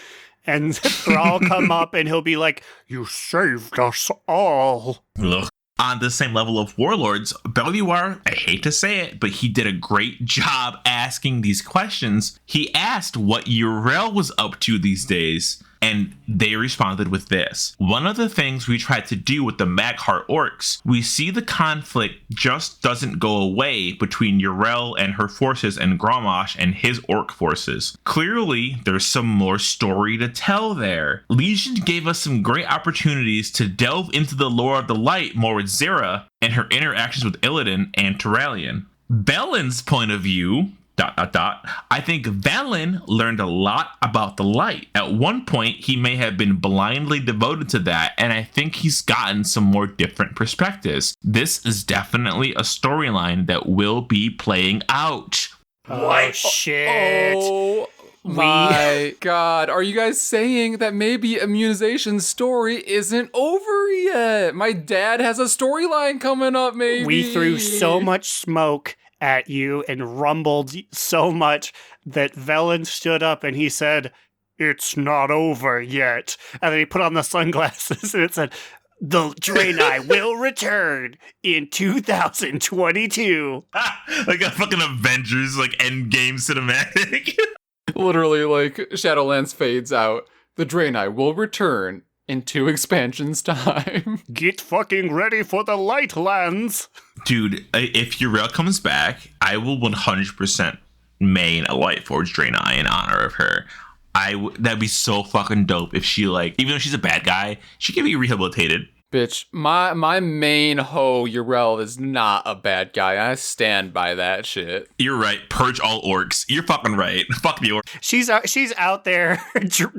And Thrall come up and he'll be like, you saved us all. Look. On the same level of Warlords, Belluar, I hate to say it, but he did a great job asking these questions. He asked what Yrel was up to these days, and they responded with this. One of the things we tried to do with the Magheart orcs, we see the conflict just doesn't go away between Yrel and her forces and Grommash and his orc forces. Clearly, there's some more story to tell there. Legion gave us some great opportunities to delve into the lore of the light more with Zera and her interactions with Illidan and Turalyon. Belen's point of view, ... I think Velen learned a lot about the light. At one point, he may have been blindly devoted to that, and I think he's gotten some more different perspectives. This is definitely a storyline that will be playing out. Oh, shit. my God. Are you guys saying that maybe Immunization's story isn't over yet? My dad has a storyline coming up, maybe. We threw so much smoke at you and rumbled so much that Velen stood up and he said, "It's not over yet." And then he put on the sunglasses and it said, "The Draenei will return in 2022. Like a fucking Avengers, like, Endgame cinematic. Literally, like, Shadowlands fades out. The Draenei will return in 2 expansions time. Get fucking ready for the Lightlands." Dude, if Uriel comes back, I will 100% main a Lightforged Draenei in honor of her. That'd be so fucking dope if she, like, even though she's a bad guy, she can be rehabilitated. Bitch, my main hoe, Uriel, is not a bad guy. I stand by that shit. You're right. Purge all orcs. You're fucking right. Fuck the orcs. She's out there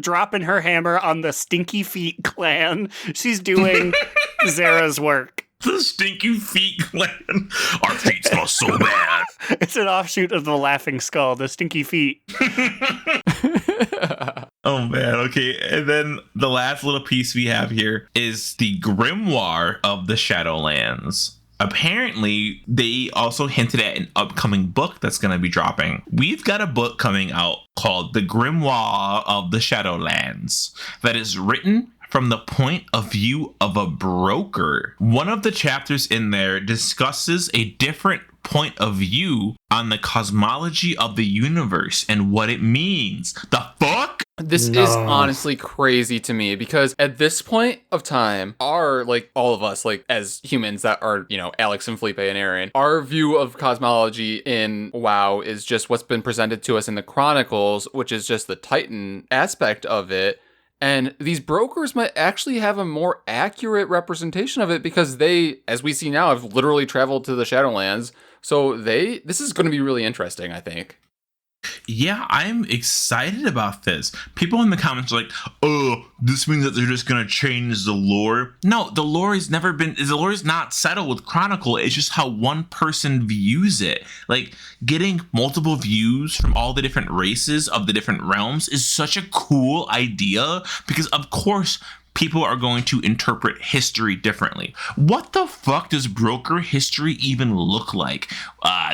dropping her hammer on the Stinky Feet clan. She's doing Zara's work. The Stinky Feet clan. Our feet smell so bad. It's an offshoot of the Laughing Skull, the Stinky Feet. Oh man, okay. And then the last little piece we have here is the Grimoire of the Shadowlands. Apparently, they also hinted at an upcoming book that's going to be dropping. We've got a book coming out called The Grimoire of the Shadowlands that is written from the point of view of a broker. One of the chapters in there discusses a different point of view on the cosmology of the universe and what it means. The fuck? This is honestly crazy to me because at this point of time, like, all of us, like, as humans that are, you know, Alex and Felipe and Aaron, our view of cosmology in WoW is just what's been presented to us in the Chronicles, which is just the Titan aspect of it. And these brokers might actually have a more accurate representation of it because they, as we see now, have literally traveled to the Shadowlands. So this is going to be really interesting, I think. Yeah, I'm excited about this. People in the comments are like, "Oh, this means that they're just gonna change the lore." No, the lore is not settled with Chronicle. It's just how one person views it. Like, getting multiple views from all the different races of the different realms is such a cool idea because, of course, people are going to interpret history differently. What the fuck does broker history even look like?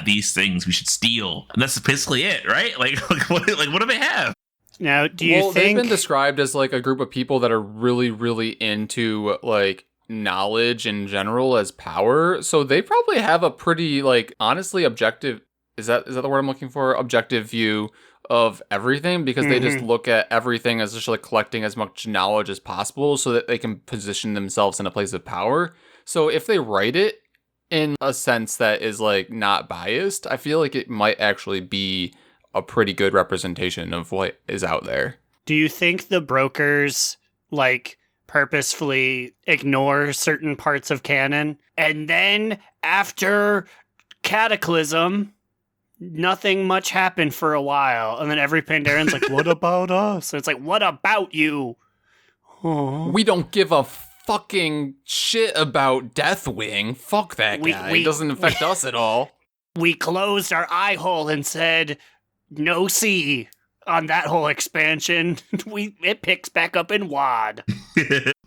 These things we should steal. And that's basically it, right? Like what do they have? Now, do you think they've been described as like a group of people that are really, really into like knowledge in general as power. So they probably have a pretty, like, honestly objective. Is that the word I'm looking for? Objective view of everything, because they just look at everything as just like collecting as much knowledge as possible so that they can position themselves in a place of power. So if they write it in a sense that is like not biased, I feel like it might actually be a pretty good representation of what is out there. Do you think the brokers like purposefully ignore certain parts of canon and then after Cataclysm nothing much happened for a while, and then every Pandarian's like, "What about us?" And it's like, "What about you?" Oh. We don't give a fucking shit about Deathwing. Fuck that guy. It doesn't affect us at all. We closed our eye hole and said, "No see" on that whole expansion. It picks back up in WAD.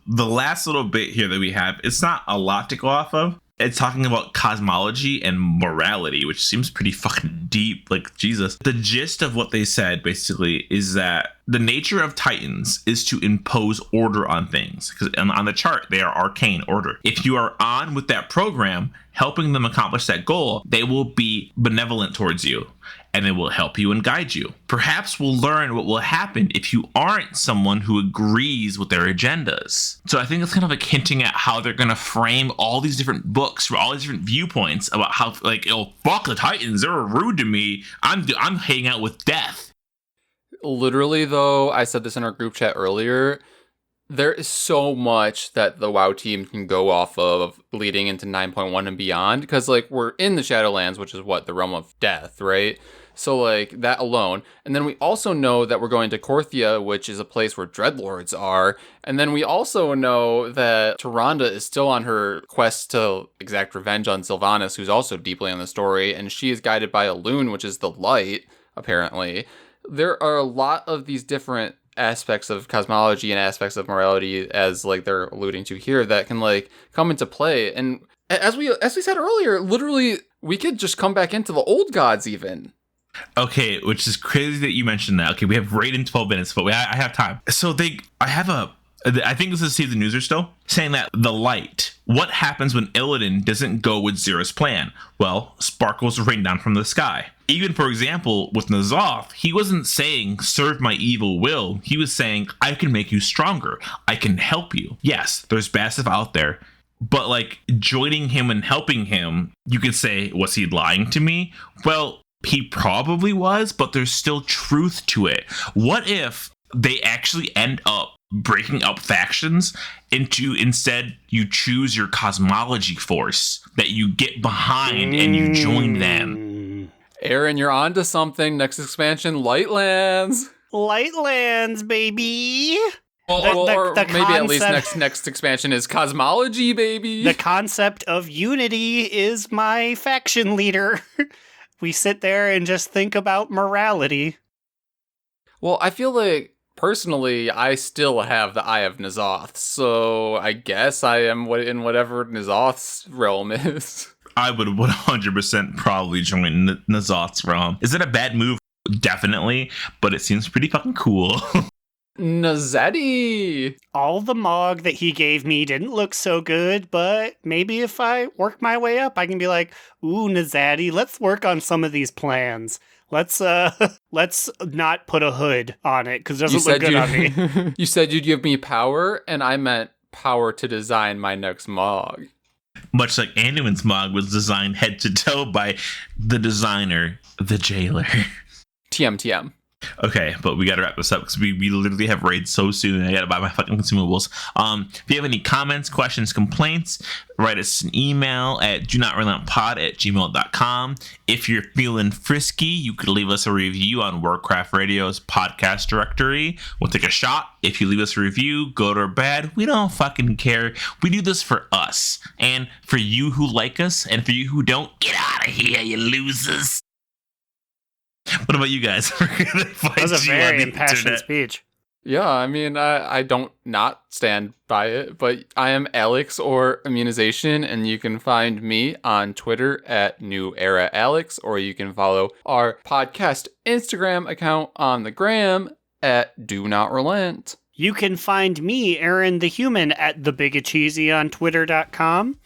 The last little bit here that we have, it's not a lot to go off of. It's talking about cosmology and morality, which seems pretty fucking deep. Like, Jesus. The gist of what they said, basically, is that the nature of Titans is to impose order on things. Because on the chart, they are arcane order. If you are on with that program, helping them accomplish that goal, they will be benevolent towards you. And they will help you and guide you. Perhaps we'll learn what will happen if you aren't someone who agrees with their agendas. So I think it's kind of like hinting at how they're going to frame all these different books for all these different viewpoints about how, like, oh, fuck the Titans, they're rude to me. I'm hanging out with death. Literally, though, I said this in our group chat earlier, there is so much that the WoW team can go off of leading into 9.1 and beyond. Because, like, we're in the Shadowlands, which is what? The realm of death, right? So, like, that alone. And then we also know that we're going to Korthia, which is a place where Dreadlords are. And then we also know that Tyrande is still on her quest to exact revenge on Sylvanas, who's also deeply in the story. And she is guided by a loon, which is the light, apparently. there are a lot of these different aspects of cosmology and aspects of morality, as like they're alluding to here, that can like come into play. And as we said earlier, literally we could just come back into the old gods even. Okay, which is crazy that you mentioned that. Okay, we have right in 12 minutes, but I have time. So I think this is Steve the Newser still, saying that the light, what happens when Illidan doesn't go with Zera's plan? Well, sparkles rain down from the sky. Even, for example, with N'Zoth, he wasn't saying, serve my evil will. He was saying, I can make you stronger. I can help you. Yes, there's bad stuff out there. But, like, joining him and helping him, you could say, was he lying to me? Well, he probably was, but there's still truth to it. What if they actually end up breaking up factions into, instead you choose your cosmology force that you get behind and you join them? Aaron, you're on to something. Next expansion, Lightlands. Lightlands, baby. Or the maybe at least concept- next expansion is cosmology, baby. The concept of unity is my faction leader. We sit there and just think about morality. Well, I feel like personally, I still have the Eye of N'Zoth, so I guess I am in whatever N'Zoth's realm is. I would 100% probably join N'Zoth's realm. Is it a bad move? Definitely, but it seems pretty fucking cool. Nazetti! All the Mog that he gave me didn't look so good, but maybe if I work my way up, I can be like, ooh, Nazadi, let's work on some of these plans. Let's not put a hood on it, because it doesn't look good on me. You said you'd give me power, and I meant power to design my next Mog. Much like Anduin's Mog was designed head to toe by the designer, the jailer. TM. Okay, but we gotta wrap this up because we literally have raids so soon. I gotta buy my fucking consumables. If you have any comments, questions, complaints, write us an email at donotrelenttpod@gmail.com. If you're feeling frisky, you could leave us a review on Warcraft Radio's podcast directory. We'll take a shot. If you leave us a review, good or bad, we don't fucking care. We do this for us and for you who like us, and for you who don't, get out of here, you losers. What about you guys? That was a very impassioned speech. Yeah, I mean, I don't not stand by it, but I am Alex or Immunization, and you can find me on Twitter at New Era Alex, or you can follow our podcast Instagram account on the gram at Do Not Relent. You can find me, Aaron the Human, at TheBigacheesy on Twitter.com,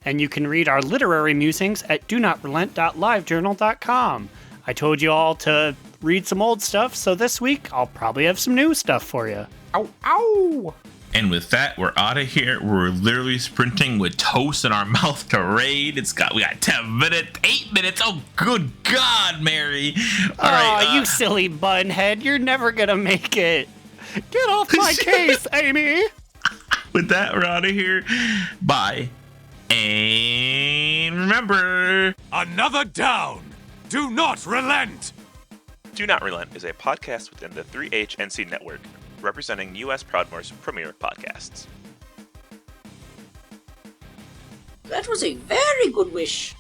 and you can read our literary musings at DoNotRelent.LiveJournal.com. I told you all to read some old stuff, so this week I'll probably have some new stuff for you. Ow, ow! And with that, we're out of here. We're literally sprinting with toast in our mouth to raid. We got 10 minutes, 8 minutes. Oh, good God, Mary. All right. You silly bunhead. You're never going to make it. Get off my case, Amy. With that, we're out of here. Bye. And remember, Another down. Do not relent. Do Not Relent is a podcast within the 3HNC network, representing U.S. Proudmoore's premier podcasts. That was a very good wish.